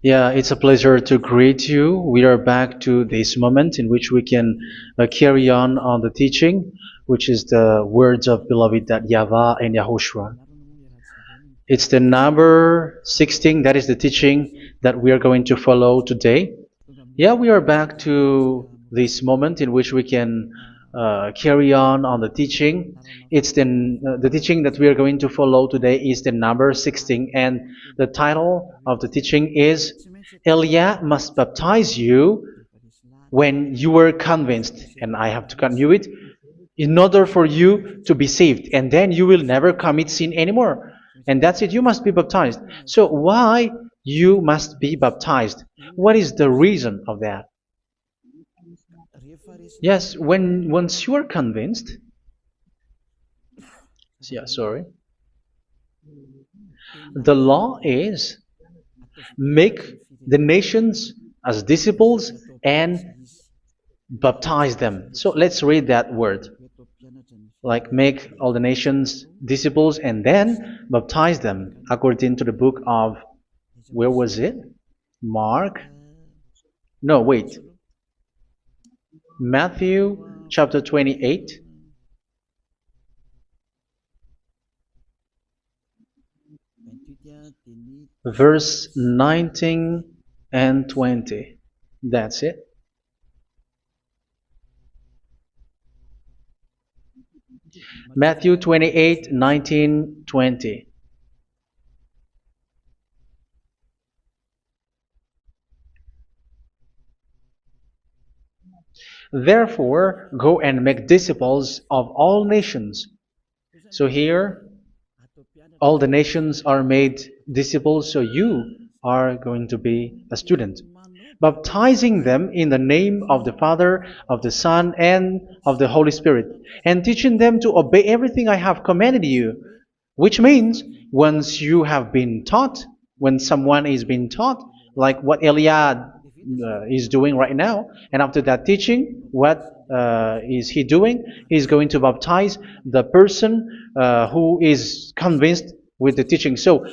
Yeah, it's a pleasure to greet you. We are back to this moment in which we can carry on the teaching, which is the words of beloved that YAHVAH and YAHOSHUA. It's the number 16, that is the teaching that we are going to follow today. Yeah, we are back to this moment in which we can carry on the teaching. It's the teaching that we are going to follow today is the number 16, and the title of the teaching is Elia must baptize you when you were convinced, and I have to continue it, in order for you to be saved, and then you will never commit sin anymore. And that's it, you must be baptized. So why you must be baptized? What is the reason of that? Yes, when once you are convinced, yeah, sorry, the law is make the nations as disciples and baptize them. So let's read that word. Like make all the nations disciples and then baptize them according to the book of, where was it? Mark? No, wait. Matthew chapter 28. Verse 19 and 20. That's it. Matthew 28, 19, 20. Therefore, go and make disciples of all nations. So here, all the nations are made disciples, so you are going to be a student. Baptizing them in the name of the Father, of the Son, and of the Holy Spirit, and teaching them to obey everything I have commanded you. Which means, once you have been taught, when someone is being taught, like what Eliad is doing right now, and after that teaching, what is he doing? He's going to baptize the person who is convinced with the teaching. So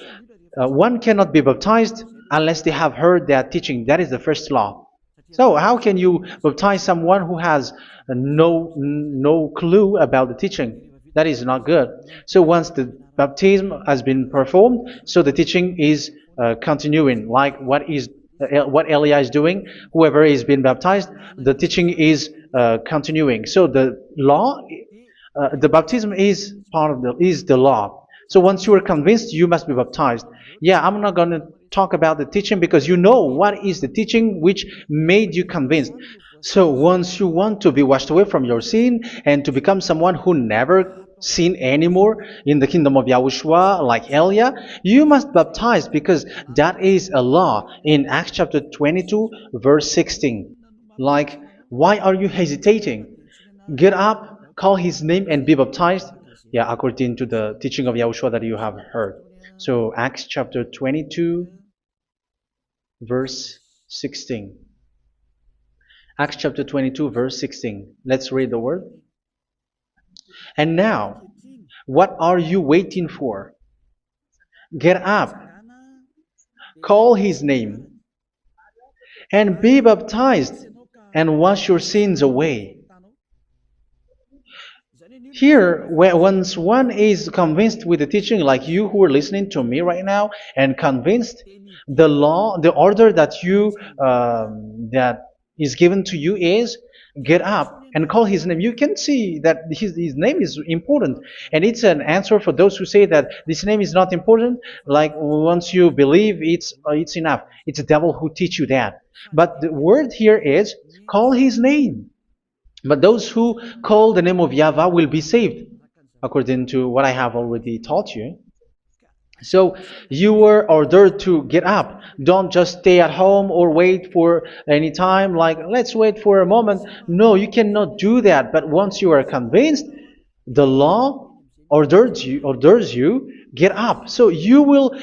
one cannot be baptized unless they have heard that teaching. That is the first law. So how can you baptize someone who has no clue about the teaching? That is not good. So once the baptism has been performed, so the teaching is continuing. Like what Elia is doing, whoever is being baptized, the teaching is continuing. So the law, the baptism is part of the law. So once you are convinced, you must be baptized. Yeah, I'm not going to talk about the teaching because you know what is the teaching which made you convinced. So once you want to be washed away from your sin and to become someone who never sin anymore in the kingdom of Yahushua, like Elia, you must baptize because that is a law in Acts chapter 22, verse 16. Like, why are you hesitating? Get up, call his name, and be baptized. Yeah, according to the teaching of Yahushua that you have heard. So Acts chapter 22, verse 16. Acts chapter 22, verse 16. Let's read the word. And now, what are you waiting for? Get up, call his name, and be baptized, and wash your sins away. Here, once one is convinced with the teaching, like you who are listening to me right now, and convinced, the law, the order that that is given to you is get up and call his name. You can see that his name is important, and it's an answer for those who say that this name is not important. Like once you believe, it's enough. It's the devil who teach you that. But the word here is call his name. But those who call the name of YAHVAH will be saved, according to what I have already taught you. So you were ordered to get up. Don't just stay at home or wait for any time, like let's wait for a moment. No, you cannot do that. But once you are convinced, the law orders you get up. So you will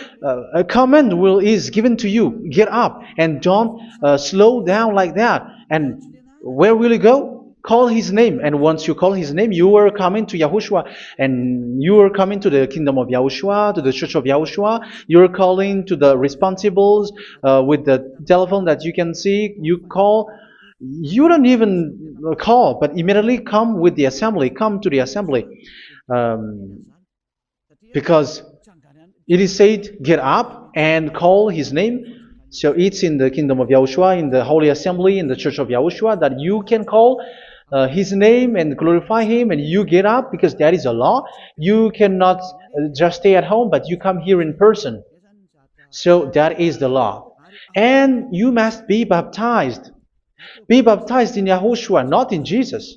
a command is given to you. Get up and don't slow down like that. And where will you go? call his name, and once you call his name, you are coming to Yahushua, and you are coming to the kingdom of Yahushua, to the church of Yahushua. You are calling to the responsibles with the telephone that you can see. You call. You don't even call, but immediately come with the assembly. Come to the assembly, um, because it is said, get up and call his name. So it's in the kingdom of Yahushua, in the holy assembly, in the church of Yahushua, that you can call his name and glorify him, and you get up because that is a law. You cannot just stay at home, but you come here in person. So that is the law. And you must be baptized. Be baptized in Yahushua, not in Jesus.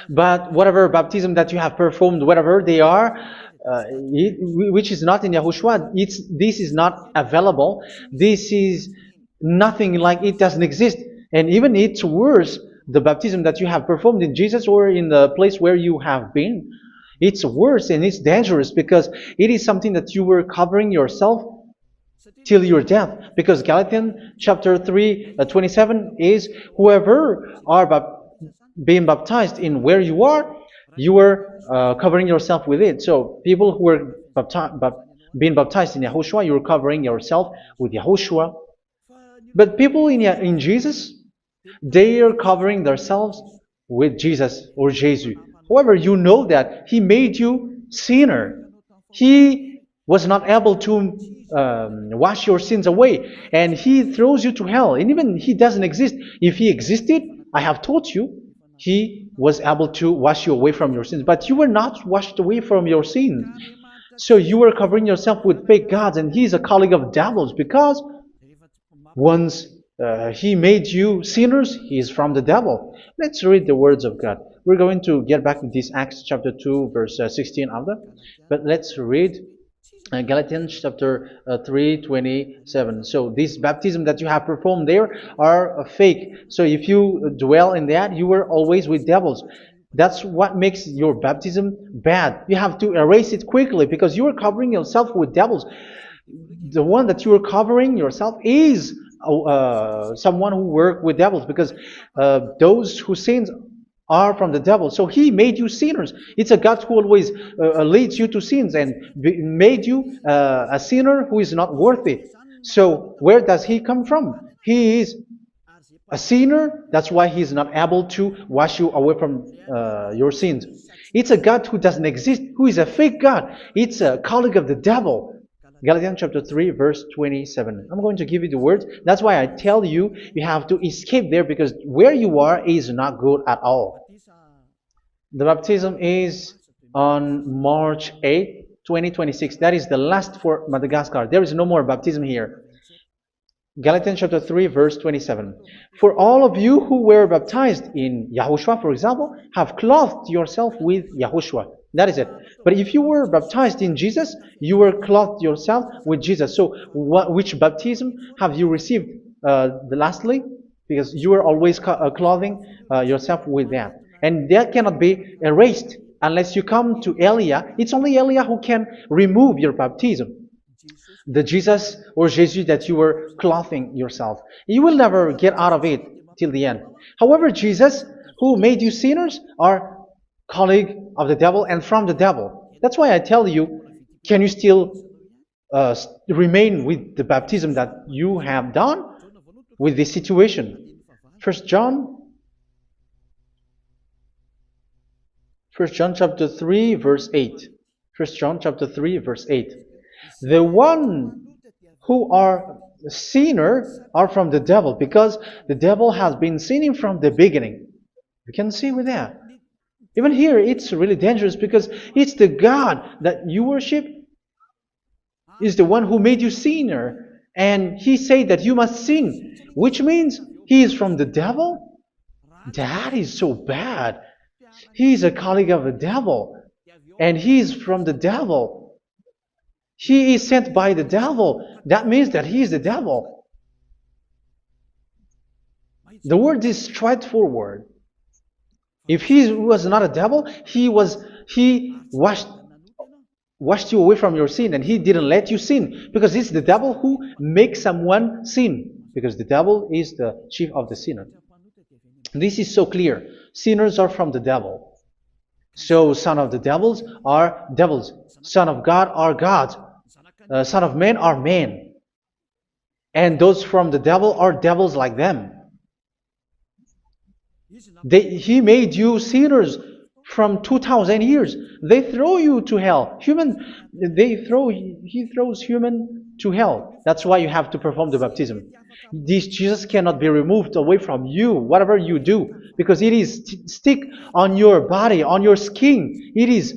But whatever baptism that you have performed, whatever they are, which is not in Yahushua, this is not available. This is nothing, like it doesn't exist. And even it's worse, the baptism that you have performed in Jesus or in the place where you have been. It's worse and it's dangerous because it is something that you were covering yourself till your death. Because Galatians chapter 3, 27 is, whoever are being baptized in where you are covering yourself with it. So people who were being baptized in Yahushua, you're covering yourself with Yahushua. But people in Jesus, they are covering themselves with Jesus or Jesus. However, you know that he made you sinner. He was not able to wash your sins away, and he throws you to hell. And even he doesn't exist. If he existed, I have told you, he was able to wash you away from your sins. But you were not washed away from your sins. So you were covering yourself with fake gods, and he's a colleague of devils, because once he made you sinners, he is from the devil. Let's read the words of God. We're going to get back to this Acts chapter 2, verse 16 after. But let's read Galatians chapter 3, 27. So this baptism that you have performed there are fake. So if you dwell in that, you were always with devils. That's what makes your baptism bad. You have to erase it quickly because you are covering yourself with devils. The one that you are covering yourself is someone who worked with devils, because those who sins are from the devil. So he made you sinners. It's a God who always leads you to sins and made you a sinner who is not worthy. So where does he come from? He is a sinner. That's why he is not able to wash you away from your sins. It's a God who doesn't exist, who is a fake God. It's a colleague of the devil. Galatians chapter 3, verse 27. I'm going to give you the words. That's why I tell you, you have to escape there, because where you are is not good at all. The baptism is on March 8, 2026. That is the last for Madagascar. There is no more baptism here. Galatians chapter 3, verse 27. For all of you who were baptized in Yahushua, for example, have clothed yourself with Yahushua. That is it. But if you were baptized in Jesus, you were clothed yourself with Jesus. So which baptism have you received lastly? Because you were always clothing yourself with that. And that cannot be erased unless you come to Elia. It's only Elia who can remove your baptism. The Jesus or Jesus that you were clothing yourself. You will never get out of it till the end. However, Jesus, who made you sinners, are colleague of the devil and from the devil. That's why I tell you, can you still remain with the baptism that you have done with this situation? First John chapter 3, verse 8. First John chapter 3, verse 8. The one who are sinner are from the devil, because the devil has been sinning from the beginning. You can see with that. Even here, it's really dangerous, because it's the God that you worship is the one who made you sinner. And he said that you must sin, which means he is from the devil. That is so bad. He is a colleague of the devil. And he is from the devil. He is sent by the devil. That means that he is the devil. The word is straightforward. If he was not a devil, he washed you away from your sin, and he didn't let you sin, because it's the devil who makes someone sin, because the devil is the chief of the sinner. This is so clear. Sinners are from the devil. So son of the devils are devils. Son of God are gods. Son of men are men. And those from the devil are devils like them. He made you sinners from 2000 years. They throw you to hell. He throws human to hell. That's why you have to perform the baptism. This Jesus cannot be removed away from you, whatever you do, because it is stick on your body, on your skin. It is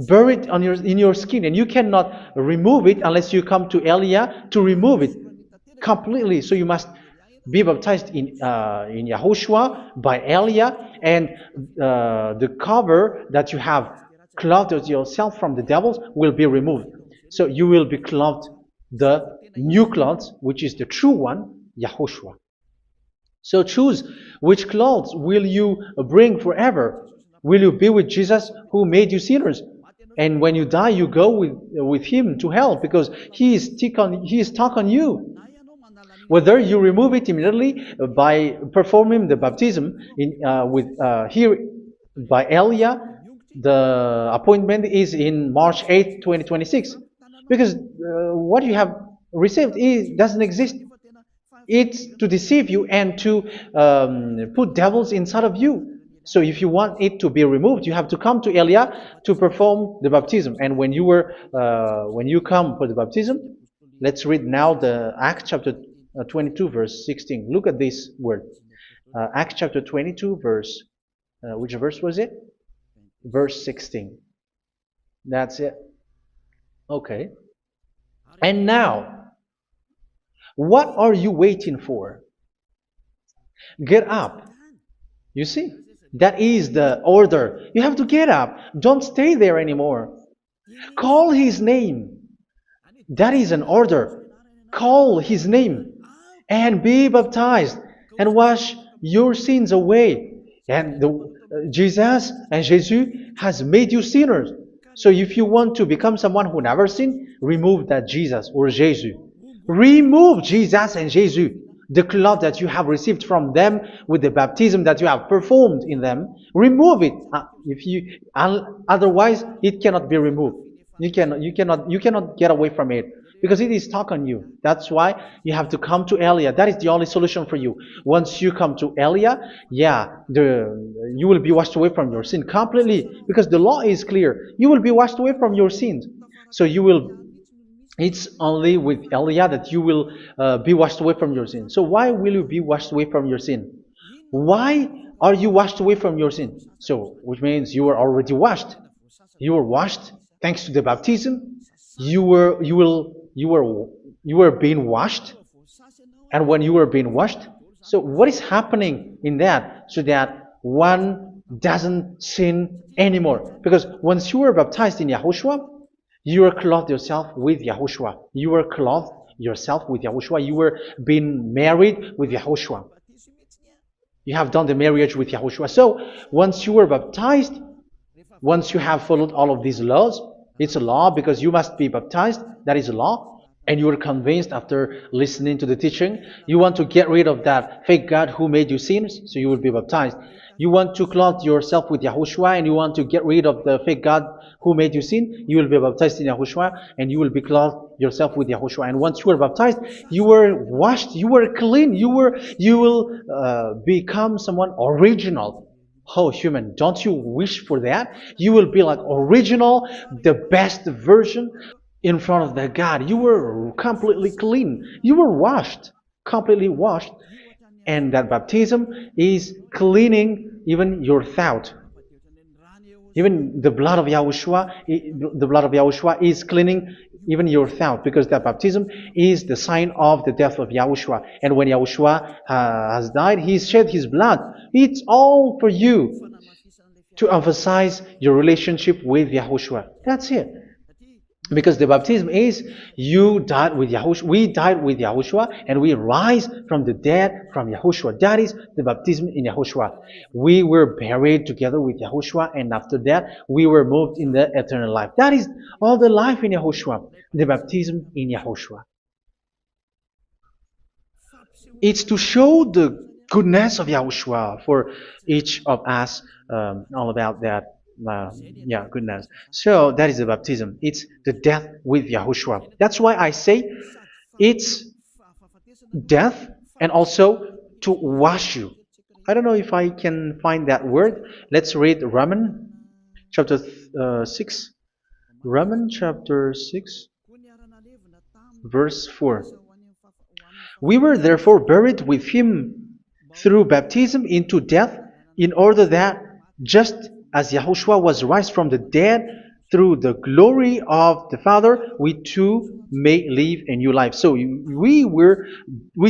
buried in your skin, and you cannot remove it unless you come to Elia to remove it completely. So you must be baptized in Yahushua by Elia, and the cover that you have clothed yourself from the devils will be removed. So you will be clothed the new clothes, which is the true one, Yahushua. So choose which clothes will you bring forever. Will you be with Jesus who made you sinners? And when you die, you go with him to hell because he is stuck on you. Whether you remove it immediately by performing the baptism here by Elia, the appointment is in March 8th, 2026. Because what you have received doesn't exist. It's to deceive you and to put devils inside of you. So if you want it to be removed, you have to come to Elia to perform the baptism. And when you come for the baptism, let's read now the Acts chapter 22 verse 16. Look at this word. Acts chapter 22 verse, which verse was it? Verse 16. That's it. Okay. And now, what are you waiting for? Get up. You see, that is the order. You have to get up. Don't stay there anymore. Call his name. That is an order. Call his name and be baptized and wash your sins away. And Jesus has made you sinners. So if you want to become someone who never sinned, remove that Jesus or Jesus. Remove Jesus and Jesus, the cloth that you have received from them with the baptism that you have performed in them. Remove it. Otherwise, it cannot be removed. You cannot get away from it because it is stuck on you. That's why you have to come to Elia. That is the only solution for you. Once you come to Elia, you will be washed away from your sin completely because the law is clear. You will be washed away from your sins. So it's only with Elia that you will be washed away from your sin. So why will you be washed away from your sin? Why are you washed away from your sin? So, which means you were already washed. You were washed thanks to the baptism. You were being washed, and when you were being washed, so what is happening in that? So that one doesn't sin anymore. Because once you were baptized in Yahushua, you were clothed yourself with Yahushua. You were clothed yourself with Yahushua. You were being married with Yahushua. You have done the marriage with Yahushua. So once you were baptized, once you have followed all of these laws, it's a law because you must be baptized. That is a law. And you are convinced after listening to the teaching, you want to get rid of that fake God who made you sinners, so you will be baptized. You want to clothe yourself with Yahushua and you want to get rid of the fake God who made you sin, you will be baptized in Yahushua and you will be clothed yourself with Yahushua. And once you are baptized, you were washed, you were clean, you will become someone original. Oh, human, don't you wish for that? You will be like original, the best version in front of the God. You were completely clean. You were washed, completely washed. And that baptism is cleaning even your thought. Even the blood of Yahushua is cleaning even your thought, because that baptism is the sign of the death of Yahushua. And when Yahushua has died, he shed his blood. It's all for you to emphasize your relationship with Yahushua. That's it. Because the baptism is you died with Yahushua, we died with Yahushua, and we rise from the dead from Yahushua. That is the baptism in Yahushua. We were buried together with Yahushua, and after that we were moved in the eternal life. That is all the life in Yahushua, the baptism in Yahushua. It's to show the goodness of Yahushua for each of us, all about that. Yeah, goodness. So that is the baptism. It's the death with Yahushua. That's why I say it's death and also to wash you. I don't know if I can find that word. Let's read Romans chapter 6. Romans chapter 6, verse 4. We were therefore buried with him through baptism into death, in order that, just as Yahushua was raised from the dead through the glory of the Father, we too may live a new life. So we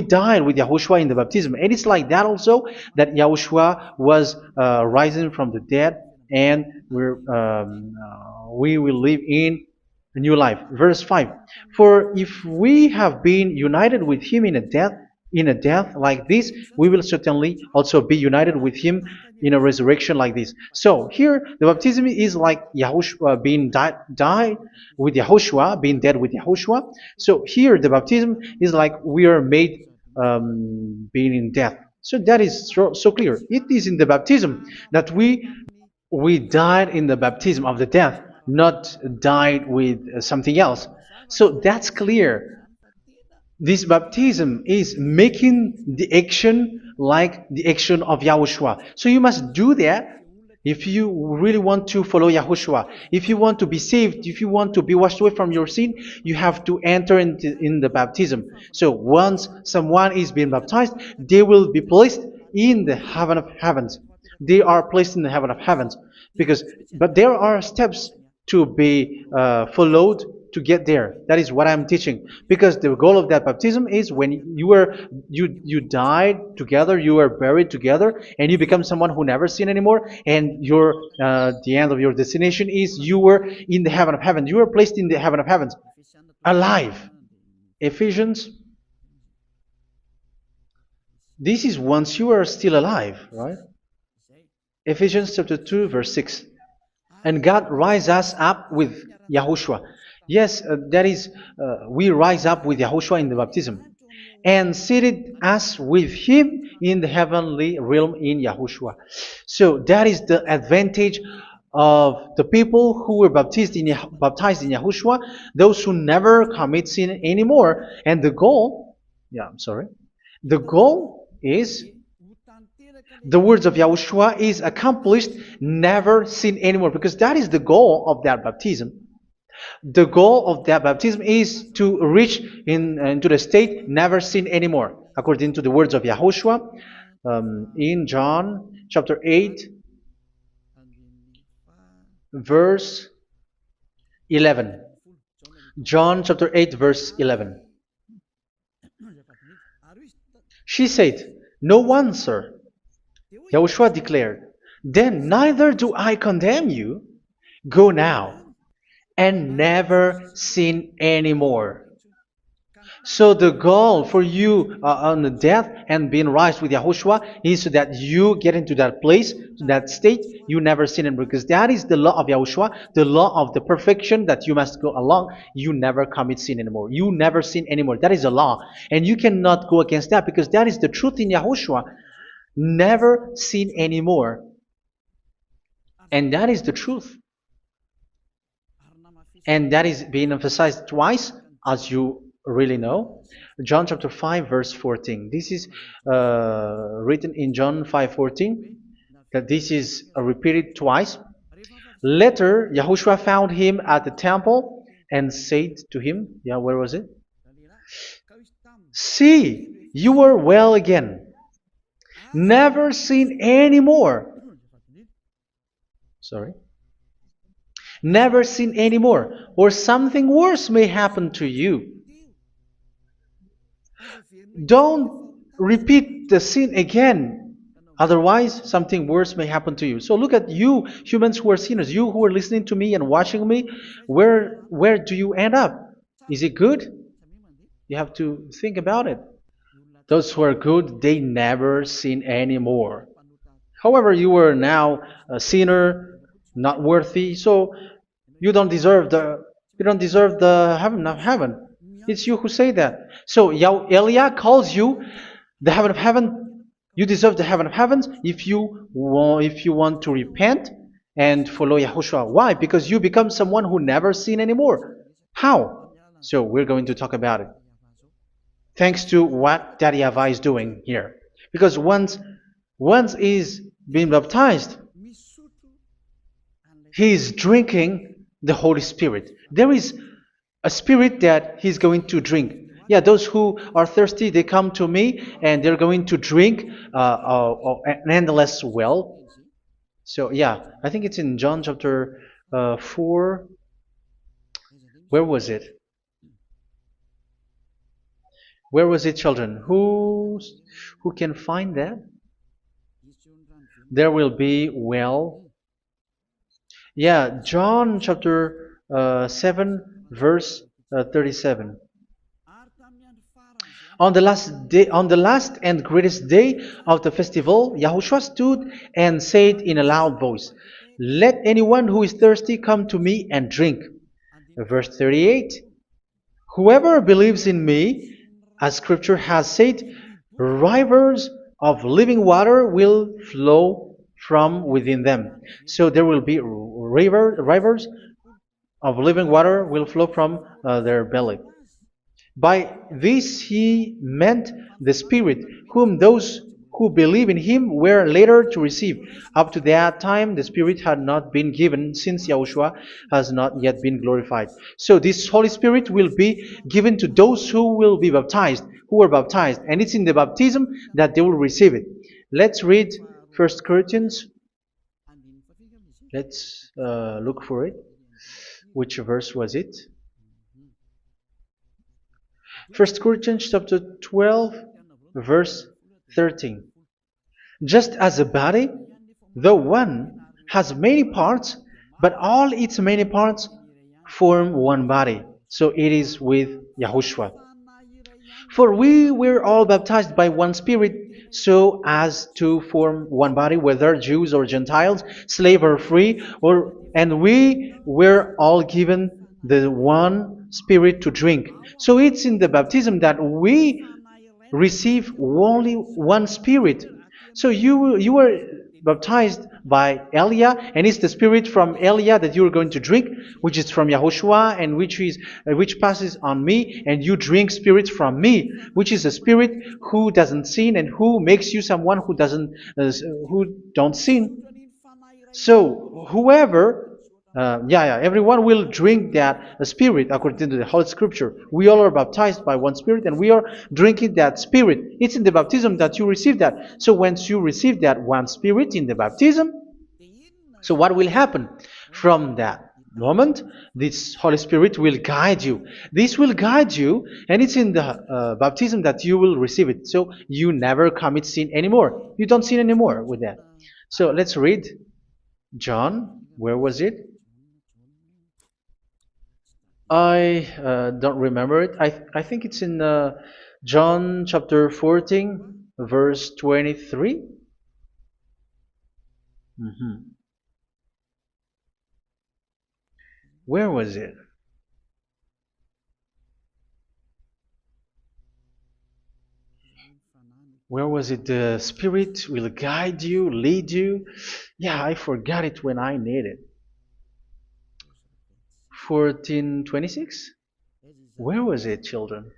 died with Yahushua in the baptism, and it's like that also that Yahushua was rising from the dead, and we will live in a new life. Verse 5. For if we have been united with him in a death like this, we will certainly also be united with him in a resurrection like this. So here the baptism is like Yahushua being died with Yahushua, being dead with Yahushua. So here the baptism is like we are made being in death. So that is so clear. It is in the baptism that we died in the baptism of the death, not died with something else. So that's clear. This baptism is making the action like the action of Yahushua. So you must do that if you really want to follow Yahushua. If you want to be saved, if you want to be washed away from your sin, you have to enter in the baptism. So once someone is being baptized, they will be placed in the heaven of heavens. They are placed in the heaven of heavens but there are steps to be followed to get there. That is what I'm teaching. Because the goal of that baptism is when you died together, you were buried together, and you become someone who never sin anymore. And the end of your destination is you were in the heaven of heaven. You were placed in the heaven of heavens, alive. Ephesians. This is once you are still alive, right? Ephesians chapter 2, verse 6. And God rise us up with Yahushua. Yes, that is, we rise up with Yahushua in the baptism. And seated us with him in the heavenly realm in Yahushua. So that is the advantage of the people who were baptized in Yahushua, those who never commit sin anymore. And the goal is the words of Yahushua is accomplished, never sin anymore, because that is the goal of that baptism. The goal of that baptism is to reach into the state never sin anymore, according to the words of Yahushua in John chapter 8, verse 11. John chapter 8, verse 11. She said, "No one, sir." Yahushua declared, "Then neither do I condemn you. Go now and never sin anymore." So the goal for you on the death and being raised with Yahushua is so that you get into that place, to that state, you never sin anymore. Because that is the law of Yahushua, the law of the perfection that you must go along. You never commit sin anymore. You never sin anymore. That is a law. And you cannot go against that because that is the truth in Yahushua. Never sin anymore. And that is the truth. And that is being emphasized twice, as you really know. John chapter 5, verse 14. This is written in John 5:14, that this is repeated twice. Later, Yahushua found him at the temple and said to him, where was it? "See, you are well again. Never sin anymore." Sorry. Never sin anymore, or something worse may happen to you. Don't repeat the sin again. Otherwise, something worse may happen to you. So look at you, humans who are sinners, you who are listening to me and watching me. Where do you end up? Is it good? You have to think about it. Those who are good, they never sin anymore. However, you are now a sinner, not worthy, so you don't deserve the heaven of heaven. It's you who say that. So Eliah calls you the heaven of heaven. You deserve the heaven of heavens if you want to repent and follow Yahushua. Why? Because you become someone who never sin anymore. How? So we're going to talk about it. Thanks to what Daddy YAHVAH is doing here. Because once he's been baptized, he is drinking the Holy Spirit. There is a spirit that he's going to drink. Yeah, those who are thirsty, they come to me and they're going to drink an endless well. So yeah, I think it's in John chapter 4. Where was it? Where was it, children? Who can find that? There will be well. Yeah, John chapter 7, verse 37. On the last and greatest day of the festival, Yahushua stood and said in a loud voice, "Let anyone who is thirsty come to me and drink." Verse 38. "Whoever believes in me, as Scripture has said, rivers of living water will flow from within them." So there will be rivers of living water will flow from their belly. By this he meant the Spirit, whom those who believe in him were later to receive. Up to that time, the Spirit had not been given, since Yahushua has not yet been glorified. So this Holy Spirit will be given to those who will be baptized, who are baptized, and it's in the baptism that they will receive it. Let's read 1 Corinthians. Let's look for it. Which verse was it? 1 Corinthians chapter 12, verse 13. "Just as a body, though one, has many parts, but all its many parts form one body, so it is with Yahushua. For we were all baptized by one Spirit, so as to form one body, whether Jews or Gentiles, slave or free, and we were all given the one Spirit to drink." So it's in the baptism that we receive only one Spirit. So you were baptized by Elia, and it's the Spirit from Elia that you are going to drink, which is from Yahushua, and which passes on me, and you drink Spirit from me, which is a Spirit who doesn't sin and who makes you someone who don't sin. So whoever everyone will drink that Spirit according to the Holy Scripture. We all are baptized by one Spirit, and we are drinking that Spirit. It's in the baptism that you receive that. So once you receive that one Spirit in the baptism, so what will happen? From that moment, this Holy Spirit will guide you. This will guide you, and it's in the baptism that you will receive it. So you never commit sin anymore. You don't sin anymore with that. So let's read John. Where was it? I don't remember it. I think it's in John chapter 14, verse 23. Where was it? Where was it? The Spirit will guide you, lead you. Yeah, I forgot it when I need it. 14:26? Where was it, children?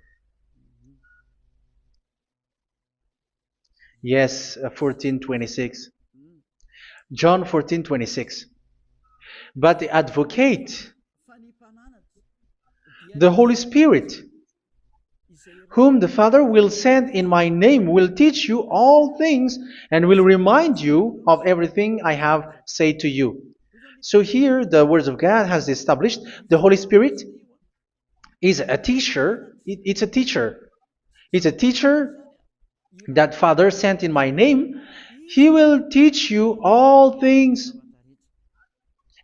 Yes, 14:26. John 14:26. "But the Advocate, the Holy Spirit, whom the Father will send in my name, will teach you all things and will remind you of everything I have said to you." So here the Word of God has established the Holy Spirit is a teacher. It's a teacher. It's a teacher that Father sent in my name. He will teach you all things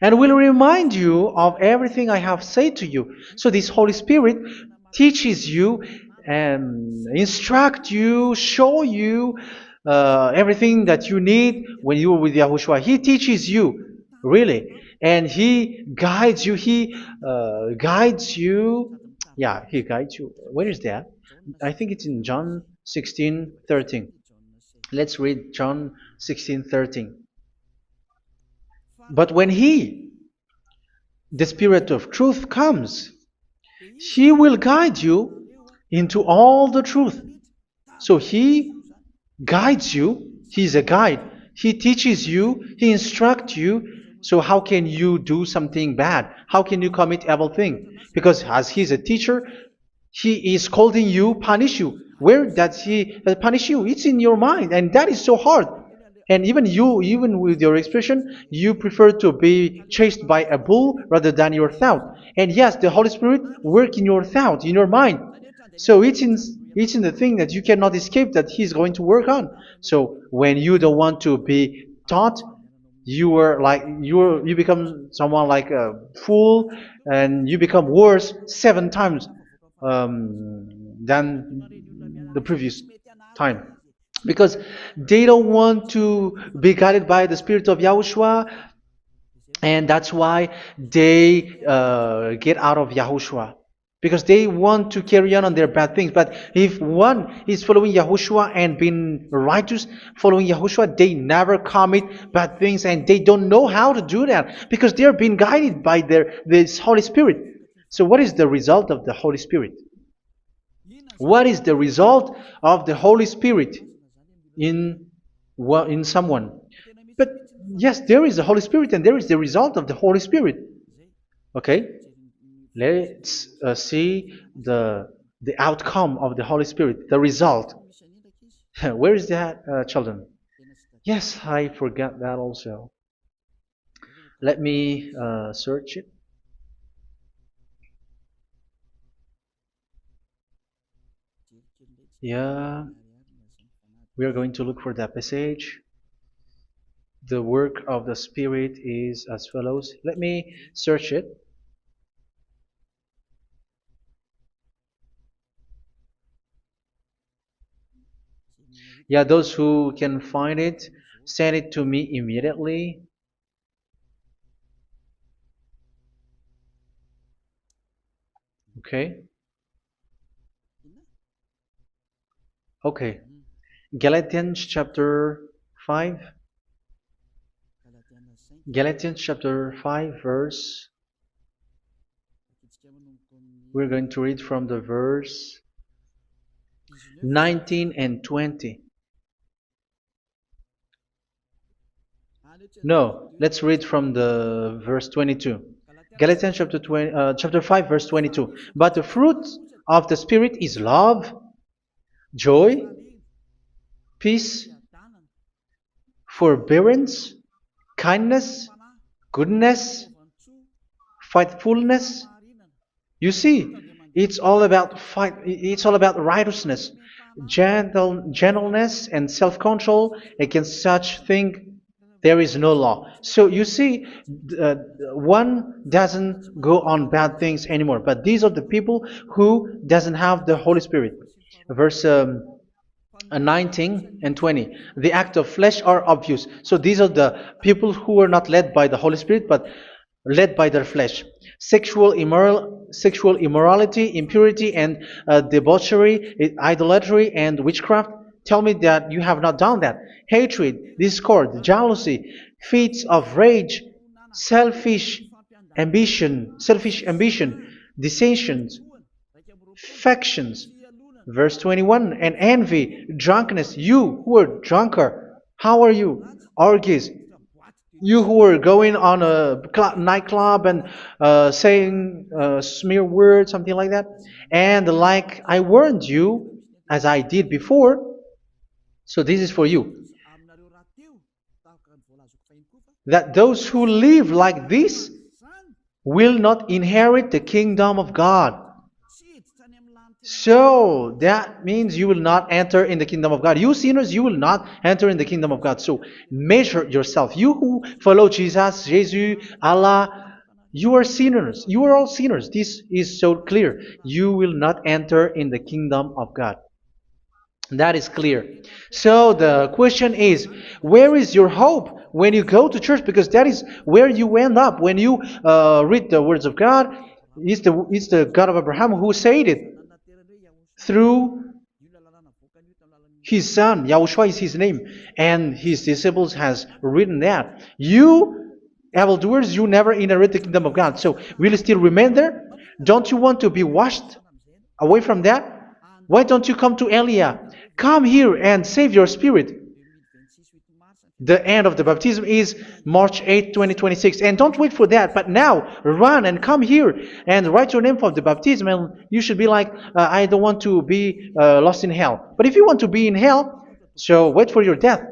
and will remind you of everything I have said to you. So this Holy Spirit teaches you and instruct you, show you everything that you need when you are with Yahushua. He teaches you, really, and He guides you. He guides you. Yeah, He guides you. Where is that? I think it's in John 16:13. Let's read John 16:13. But when He, the Spirit of truth, comes, He will guide you into all the truth. So He guides you. He's a guide. He teaches you. He instructs you. So how can you do something bad? How can you commit evil thing? Because as He's a teacher, He is scolding you, punish you. Where does He punish you? It's in your mind, and that is so hard. And even you, even with your expression, you prefer to be chased by a bull rather than your thought. And yes, the Holy Spirit work in your thought, in your mind. So it's in the thing that you cannot escape that He's going to work on. So when you don't want to be taught, you become someone like a fool, and you become worse 7 times than the previous time, because they don't want to be guided by the Spirit of Yahushua, and that's why they get out of Yahushua, because they want to carry on their bad things. But if one is following Yahushua and being righteous, following Yahushua, they never commit bad things, and they don't know how to do that because they are being guided by this Holy Spirit. So what is the result of the Holy Spirit? What is the result of the Holy Spirit in in someone? But yes, there is the Holy Spirit, and there is the result of the Holy Spirit. Okay, let's see the outcome of the Holy Spirit, the result. Where is that, children? Yes, I forgot that also. Let me search it. Yeah, we are going to look for that passage. The work of the Spirit is as follows. Let me search it. Yeah, those who can find it, send it to me immediately. Okay. Okay. Galatians chapter 5. Galatians chapter 5 verse. We're going to read from the verse 19 and 20. No, let's read from the verse 22. Galatians chapter 5 verse 22. But the fruit of the Spirit is love, joy, peace, forbearance, kindness, goodness, faithfulness. You see, it's all about righteousness, gentleness, and self-control. Against such thing there is no law. So you see, uh, one doesn't go on bad things anymore. But these are the people who doesn't have the Holy Spirit. Verse 19 and 20. The act of flesh are obvious. So these are the people who are not led by the Holy Spirit, but led by their flesh. Sexual immorality, impurity, and debauchery, idolatry, and witchcraft. Tell me that you have not done that. Hatred, discord, jealousy, fits of rage, selfish ambition, dissensions, factions. Verse 21, and envy, drunkenness. You who are drunkard, how are you? Orgies. You who are going on a nightclub and saying smear words, something like that. And like I warned you, as I did before, so this is for you, that those who live like this will not inherit the kingdom of God. So that means you will not enter in the kingdom of God. You sinners, you will not enter in the kingdom of God. So measure yourself. You who follow Jesus, Allah, you are sinners. You are all sinners. This is so clear. You will not enter in the kingdom of God. That is clear. So the question is, where is your hope when you go to church? Because that is where you end up when you read the words of God. It's the God of Abraham who said it through His son, Yahushua is his name, and his disciples has written that. You, evildoers, you never inherit the kingdom of God. So will you still remain there? Don't you want to be washed away from that? Why don't you come to Elia? Come here and save your spirit. The end of the baptism is March 8, 2026. And don't wait for that, but now run and come here and write your name for the baptism. And you should be like, I don't want to be lost in hell. But if you want to be in hell, so wait for your death.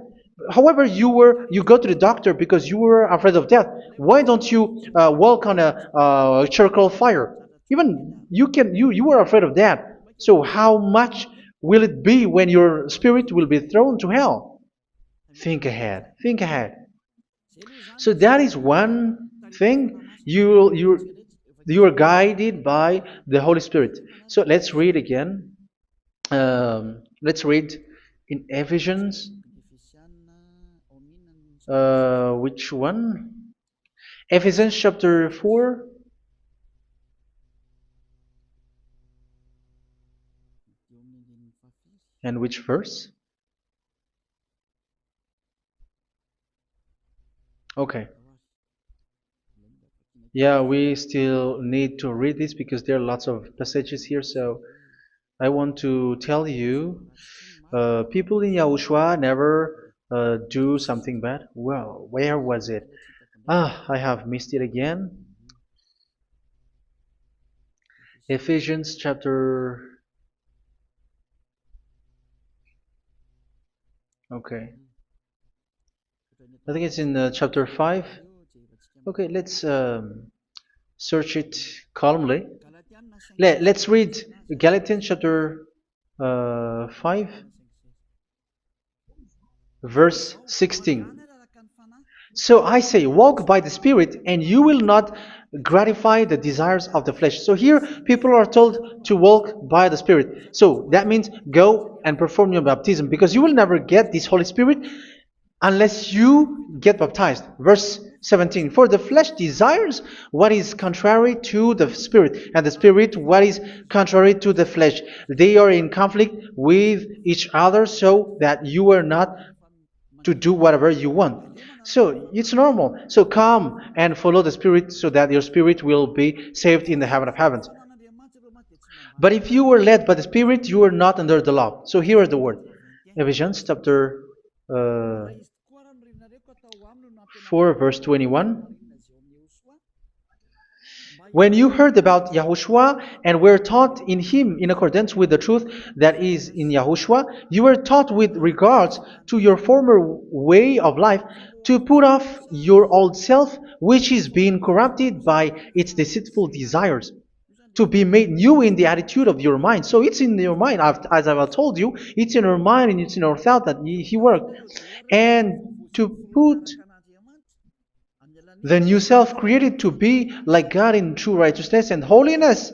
However, you go to the doctor because you were afraid of death. Why don't you walk on a charcoal fire? Even you were afraid of that. So how much will it be when your spirit will be thrown to hell? Think ahead. Think ahead. So that is one thing. You are guided by the Holy Spirit. So let's read again. Let's read in Ephesians. Which one? Ephesians chapter 4. And which verse? Okay. Yeah, we still need to read this because there are lots of passages here. So I want to tell you, people in Yahushua never do something bad. Well, where was it? I have missed it again. Ephesians chapter. Okay. I think it's in chapter 5. Okay, let's search it calmly. Let's read Galatians chapter 5, verse 16. So I say, walk by the Spirit, and you will not gratify the desires of the flesh. So here, people are told to walk by the Spirit. So that means go and perform your baptism, because you will never get this Holy Spirit unless you get baptized. Verse 17. For the flesh desires what is contrary to the Spirit, and the Spirit what is contrary to the flesh. They are in conflict with each other, so that you are not to do whatever you want. So it's normal. So come and follow the Spirit so that your spirit will be saved in the heaven of heavens. But if you were led by the Spirit, you are not under the law. So here is the word. Ephesians chapter 4 verse 21. When you heard about Yahushua and were taught in him in accordance with the truth that is in Yahushua, you were taught with regards to your former way of life to put off your old self, which is being corrupted by its deceitful desires, to be made new in the attitude of your mind. So it's in your mind, as I've told you, it's in your mind and it's in your thought that he worked. And to put the new self created to be like God in true righteousness and holiness.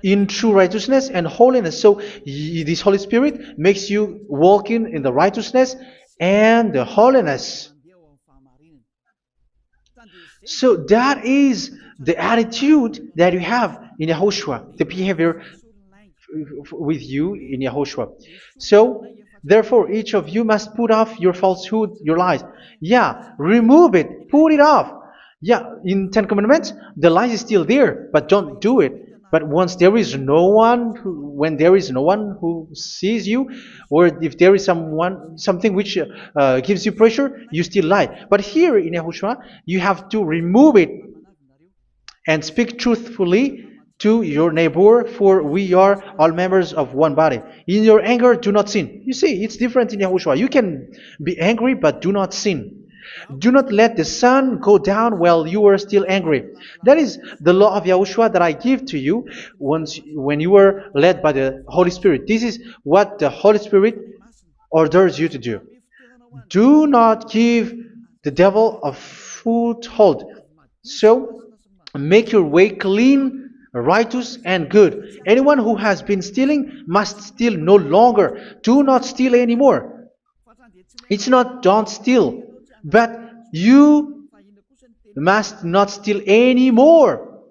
In true righteousness and holiness. So this Holy Spirit makes you walking in the righteousness and the holiness. So that is the attitude that you have in Yahushua, the behavior with you in Yahushua. So therefore, each of you must put off your falsehood, your lies. Yeah, remove it, put it off. Yeah, in Ten Commandments, the lie is still there, but don't do it. But once there is no one, when there is no one who sees you, or if there is something which gives you pressure, you still lie. But here in Yahushua, you have to remove it and speak truthfully to your neighbor, for we are all members of one body. In your anger, do not sin. You see, it's different in Yahushua. You can be angry, but do not sin. Do not let the sun go down while you are still angry. That is the law of Yahushua that I give to you when you were led by the Holy Spirit. This is what the Holy Spirit orders you to do. Do not give the devil a foothold. So, make your way clean, righteous, and good. Anyone who has been stealing must steal no longer. Do not steal anymore. It's not don't steal, but you must not steal anymore.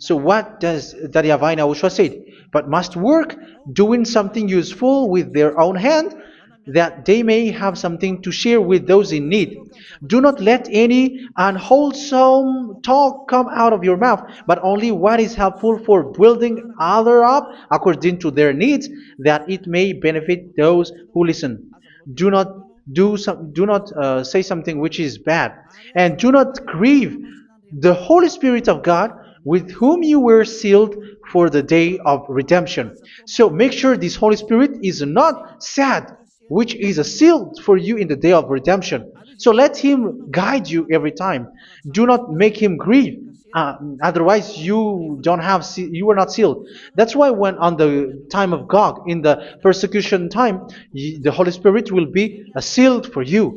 So what does the YAHVAH YAHOSHUA say? But must work doing something useful with their own hand, that they may have something to share with those in need. Do not let any unwholesome talk come out of your mouth, but only what is helpful for building other up according to their needs, that it may benefit those who listen. Do not do not say something which is bad, and do not grieve the Holy Spirit of God, with whom you were sealed for the day of redemption. So make sure this Holy Spirit is not sad, which is a seal for you in the day of redemption. So let Him guide you every time. Do not make Him grieve. Otherwise, you are not sealed. That's why when on the time of God, in the persecution time, the Holy Spirit will be sealed for you.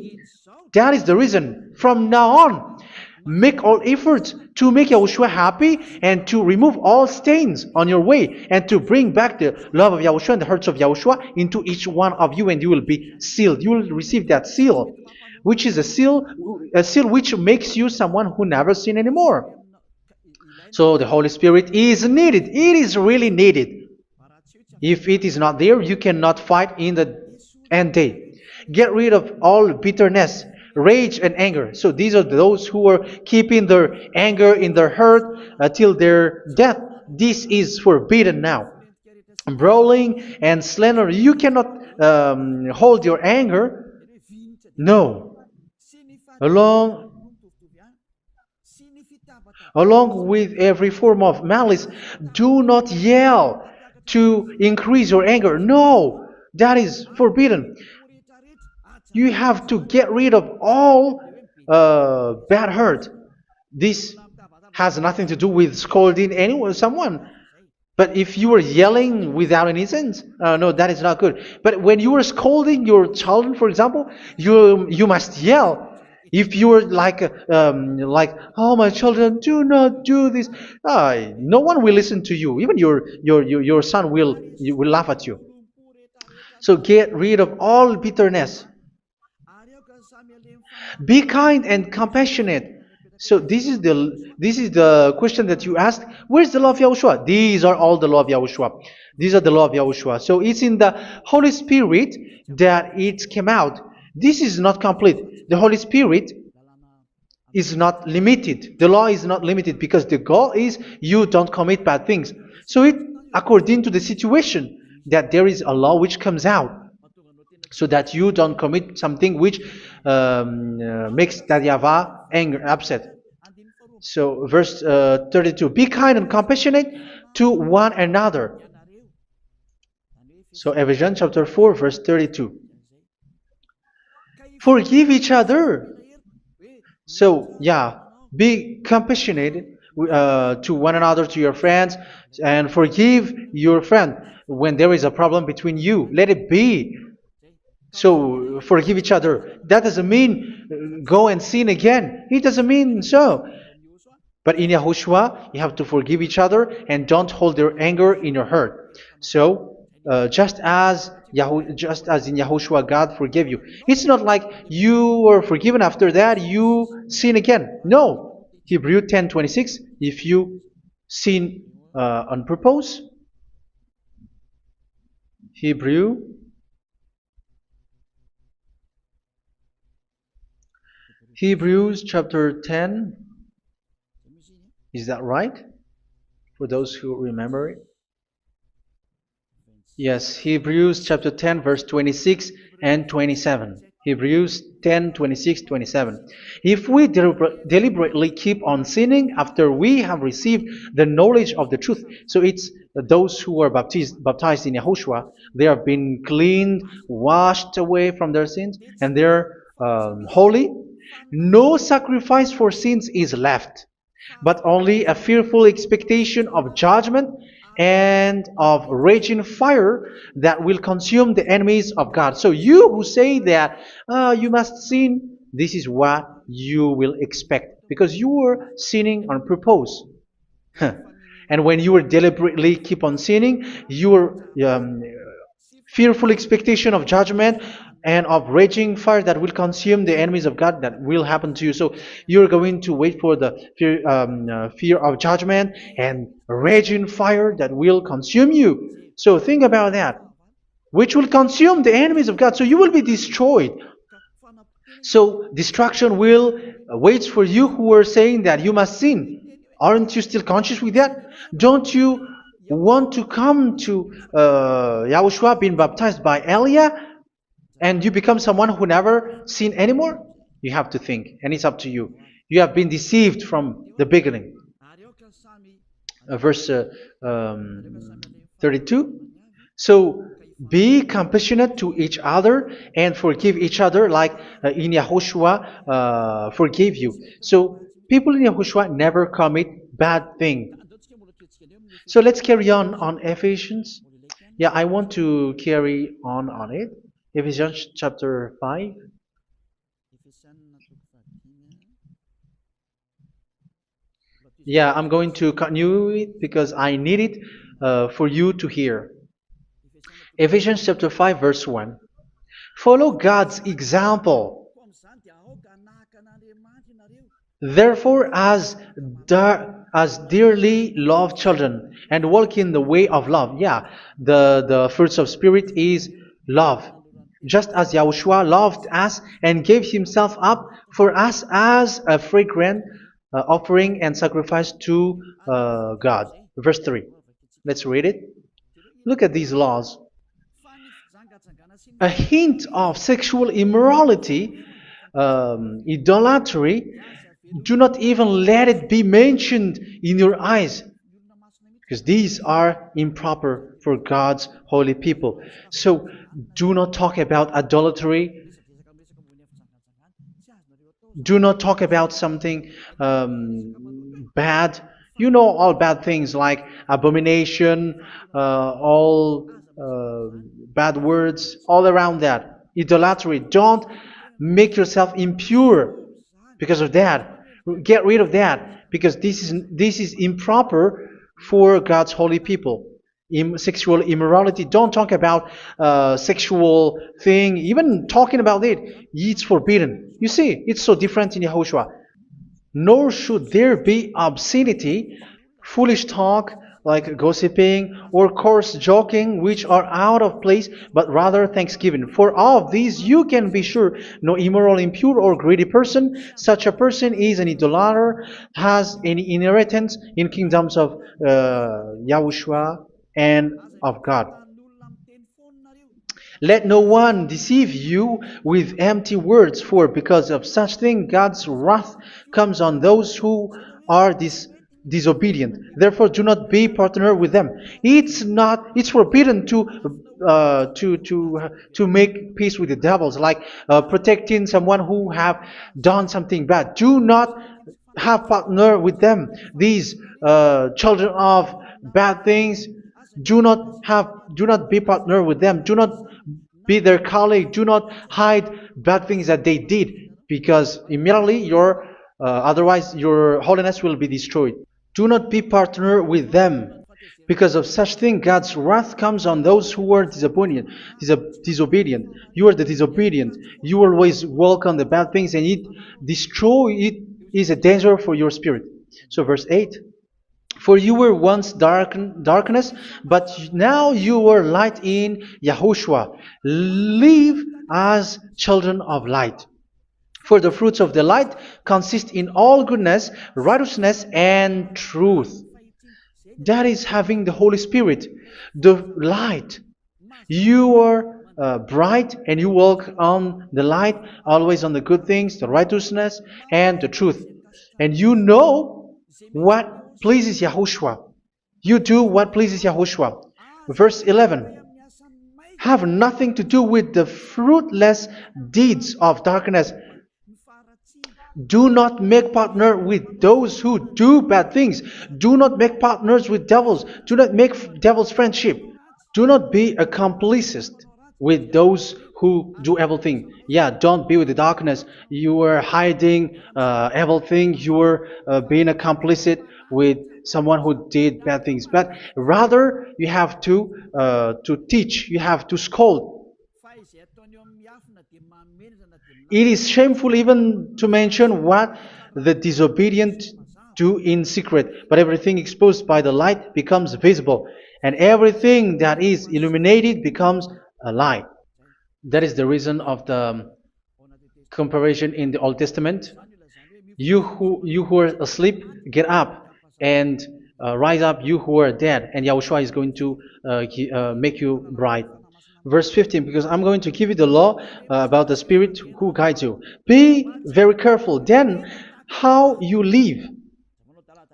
That is the reason. From now on, make all efforts to make Yahushua happy and to remove all stains on your way and to bring back the love of Yahushua and the hearts of Yahushua into each one of you, and you will be sealed. You will receive that seal, which is a seal which makes you someone who never sin anymore. So the Holy Spirit is needed. It is really needed. If it is not there, you cannot fight in the end day. Get rid of all bitterness, rage, and anger. So these are those who are keeping their anger in their heart till their death. This is forbidden now. Brawling and slander. You cannot hold your anger. No. Along Along with every form of malice, do not yell to increase your anger. No, that is forbidden. You have to get rid of all bad hurt. This has nothing to do with scolding anyone, someone. But if you are yelling without any sense, no, that is not good. But when you are scolding your children, for example, you must yell. If you are like, oh my children, do not do this, no one will listen to you. Even your son will laugh at you. So get rid of all bitterness. Be kind and compassionate. So this is the question that you asked. Where's the law of Yahushua? These are all the law of Yahushua. These are the law of Yahushua. So it's in the Holy Spirit that it came out. This is not complete. The Holy Spirit is not limited. The law is not limited because the goal is you don't commit bad things. So it according to the situation that there is a law which comes out, so that you don't commit something which makes that YAHVAH angry, upset. So verse 32, be kind and compassionate to one another. So Ephesians chapter 4 verse 32. Forgive each other. So yeah, be compassionate to one another, to your friends, and forgive your friend when there is a problem between you. Let it be. So forgive each other. That doesn't mean go and sin again. It doesn't mean so. But in Yahushua, you have to forgive each other and don't hold your anger in your heart. So just as in Yahushua, God forgave you. It's not like you were forgiven after that you sin again. No. Hebrew 10:26. If you sin on purpose, Hebrews chapter 10. Is that right? For those who remember it? Yes, Hebrews chapter 10 verse 26 and 27. Hebrews 10, 26, 27. If we deliberately keep on sinning after we have received the knowledge of the truth, so it's those who are baptized in Yahushua, they have been cleaned, washed away from their sins, and they're holy. No sacrifice for sins is left, but only a fearful expectation of judgment and of raging fire that will consume the enemies of God. So you who say that you must sin, this is what you will expect, because you were sinning on purpose. And when you were deliberately keep on sinning, your fearful expectation of judgment and of raging fire that will consume the enemies of God that will happen to you. So you're going to wait for the fear of judgment and raging fire that will consume you. So think about that, which will consume the enemies of God. So you will be destroyed. So destruction will wait for you who are saying that you must sin. Aren't you still conscious with that? Don't you want to come to Yahushua being baptized by Elia and you become someone who never sinned anymore? You have to think, and it's up to you. You have been deceived from the beginning. Verse 32. So be compassionate to each other and forgive each other like in Yahushua forgave you. So people in Yahushua never commit bad thing. So let's carry on Ephesians. Yeah, I want to carry on it. Ephesians chapter 5. Yeah, I'm going to continue it because I need it for you to hear. Ephesians chapter 5 verse 1. Follow God's example. Therefore, as dearly loved children, and walk in the way of love. Yeah, the fruits of spirit is love. Just as Yahushua loved us and gave himself up for us as a fragrant offering and sacrifice to God. Verse 3. Let's read it. Look at these laws. A hint of sexual immorality, idolatry, do not even let it be mentioned in your eyes, because these are improper for God's holy people. So do not talk about idolatry. Do not talk about something bad. You know all bad things like abomination, all bad words, all around that. Idolatry. Don't make yourself impure because of that. Get rid of that because this is improper for God's holy people. Sexual immorality. Don't talk about sexual thing. Even talking about it, it's forbidden. You see, it's so different in Yahushua. Nor should there be obscenity, foolish talk like gossiping or coarse joking, which are out of place, but rather thanksgiving. For of these you can be sure: no immoral, impure, or greedy person, such a person is an idolater, has any inheritance in kingdoms of Yahushua and of God. Let no one deceive you with empty words, for because of such thing God's wrath comes on those who are disobedient. Therefore, do not be partner with them. It's forbidden to make peace with the devils, like protecting someone who have done something bad. Do not have partner with them. These children of bad things, do not be partner with them. Do not be their colleague. Do not hide bad things that they did, because immediately otherwise your holiness will be destroyed. Do not be partner with them. Because of such thing, God's wrath comes on those who are disobedient. You are the disobedient. You always walk on the bad things, and it is a danger for your spirit. So verse 8. For you were once darkness, but now you are light in Yahushua. Live as children of light. For the fruits of the light consist in all goodness, righteousness, and truth. That is having the Holy Spirit, the light. You are bright and you walk on the light, always on the good things, the righteousness, and the truth. And you know what pleases Yahushua. You do what pleases Yahushua. Verse 11. Have nothing to do with the fruitless deeds of darkness. Do not make partner with those who do bad things. Do not make partners with devils. Do not make devils friendship. Do not be a complicit with those who do evil thing. Yeah, don't be with the darkness. You are hiding evil thing. You are being a complicit with someone who did bad things. But rather, you have to teach. You have to scold. It is shameful even to mention what the disobedient do in secret, but everything exposed by the light becomes visible, and everything that is illuminated becomes a light. That is the reason of the comparison in the Old Testament. You who are asleep, get up and rise up, you who are dead, and Yahushua is going to make you bright. Verse 15, because I'm going to give you the law about the Spirit who guides you. Be very careful then how you live,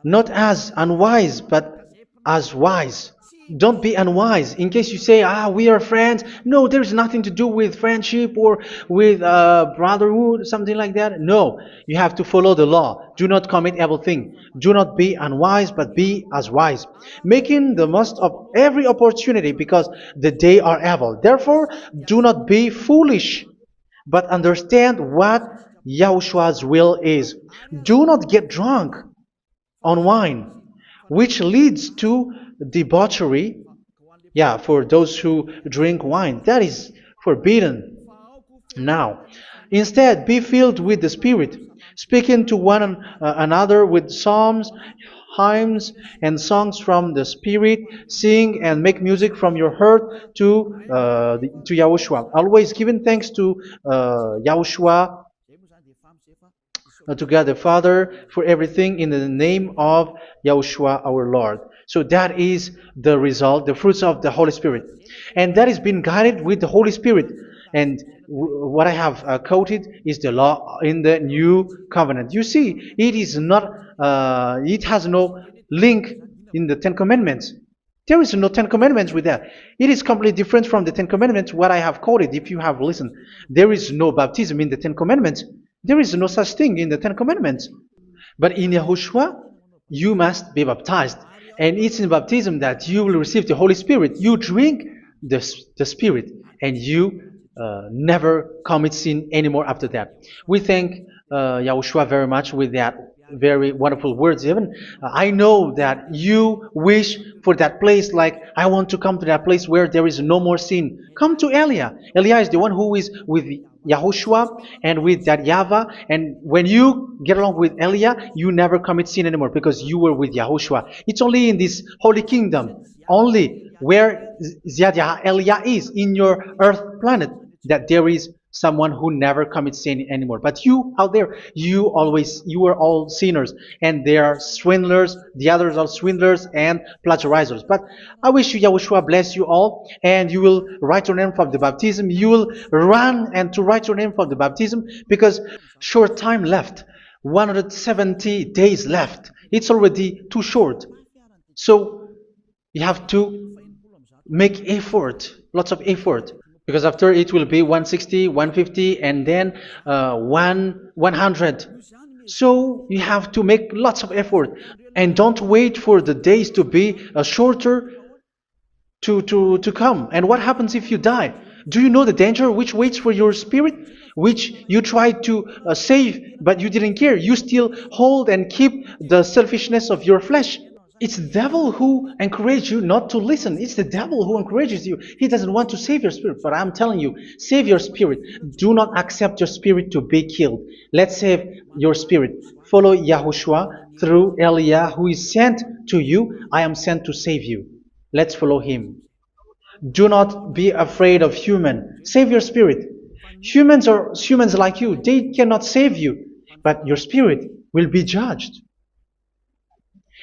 not as unwise, but as wise. Don't be unwise. In case you say, we are friends. No, there's nothing to do with friendship or with brotherhood, something like that. No, you have to follow the law. Do not commit evil thing. Do not be unwise, but be as wise, making the most of every opportunity, because the day are evil. Therefore, do not be foolish, but understand what Yahushua's will is. Do not get drunk on wine, which leads to debauchery. Yeah, for those who drink wine, that is forbidden now. Instead, be filled with the Spirit, speaking to one another with psalms, hymns, and songs from the Spirit. Sing and make music from your heart to Yahushua. Always giving thanks to Yahushua, to God the Father, for everything in the name of Yahushua our Lord. So that is the result, the fruits of the Holy Spirit. And that is being guided with the Holy Spirit. And what I have quoted is the law in the new covenant. You see, it is not, it has no link in the Ten Commandments. There is no Ten Commandments with that. It is completely different from the Ten Commandments, what I have quoted, if you have listened. There is no baptism in the Ten Commandments. There is no such thing in the Ten Commandments. But in Yahushua, you must be baptized. And it's in baptism that you will receive the Holy Spirit. You drink the Spirit, and you never commit sin anymore after that. We thank Yahushua very much with that very wonderful words. Even I know that you wish for that place, like, I want to come to that place where there is no more sin. Come to Elia. Elia is the one who is with Yahushua and with that YAHVAH. And when you get along with Elia, you never commit sin anymore, because you were with Yahushua. It's only in this holy kingdom, only where Ziad Elia is, in your earth planet, that there is someone who never commits sin anymore. But you out there, you are all sinners, and they are swindlers. The others are swindlers and plagiarizers. But I wish you, Yahushua, bless you all, and you will write your name for the baptism. You will run and to write your name for the baptism, because short time left, 170 days left. It's already too short. So you have to make effort, lots of effort, because after it will be 160, 150, and then 100. So you have to make lots of effort, and don't wait for the days to be shorter to come. And what happens if you die? Do you know the danger which waits for your spirit, which you tried to save, but you didn't care? You still hold and keep the selfishness of your flesh. It's the devil who encourages you not to listen. It's the devil who encourages you. He doesn't want to save your spirit. But I'm telling you, save your spirit. Do not accept your spirit to be killed. Let's save your spirit. Follow Yahushua through Elia, who is sent to you. I am sent to save you. Let's follow him. Do not be afraid of human. Save your spirit. Humans are humans like you. They cannot save you. But your spirit will be judged.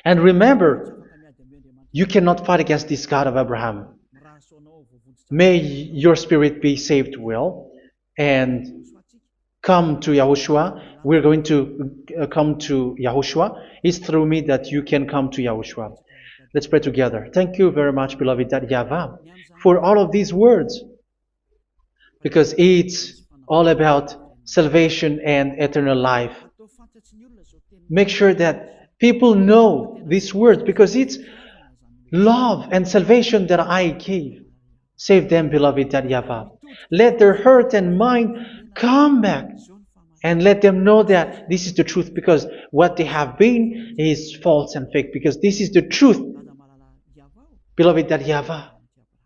And remember, you cannot fight against this God of Abraham. May your spirit be saved well, and come to Yahushua. We're going to come to Yahushua. It's through me that you can come to Yahushua. Let's pray together. Thank you very much, beloved YAHVAH, for all of these words, because it's all about salvation and eternal life. Make sure that people know these words, because it's love and salvation that I gave. Save them, beloved YAHVAH. Let their heart and mind come back, and let them know that this is the truth, because what they have been is false and fake, because this is the truth. Beloved YAHVAH,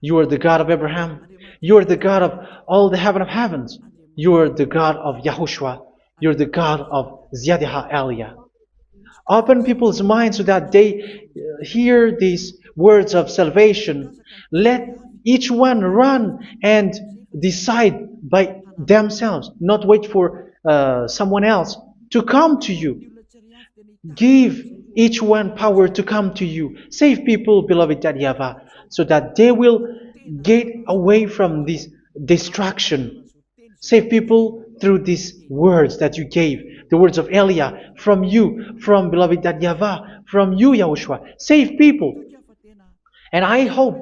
you are the God of Abraham. You are the God of all the heaven of heavens. You're the God of Yahushua. You're the God of Ziyadha Aliyah. Open people's minds so that they hear these words of salvation. Let each one run and decide by themselves, not wait for someone else to come to you. Give each one power to come to you. Save people, beloved YAHVAH, so that they will get away from this distraction. Save people through these words that you gave, the words of Elia, from you, from beloved YAHVAH, from you, Yahushua. Save people. And I hope,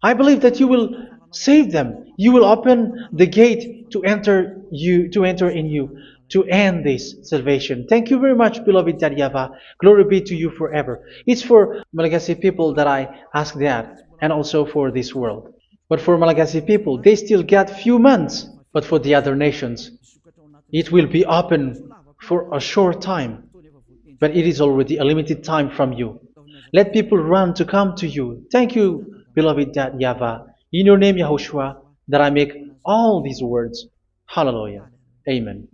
I believe that you will save them. You will open the gate to enter in you, to end this salvation. Thank you very much, beloved YAHVAH. Glory be to you forever. It's for Malagasy people that I ask that, and also for this world. But for Malagasy people, they still got few months. But for the other nations, it will be open for a short time. But it is already a limited time from you. Let people run to come to you. Thank you, beloved YAHVAH. In your name, Yahushua, that I make all these words. Hallelujah. Amen.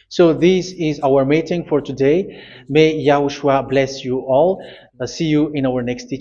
So this is our meeting for today. May Yahushua bless you all. See you in our next teaching.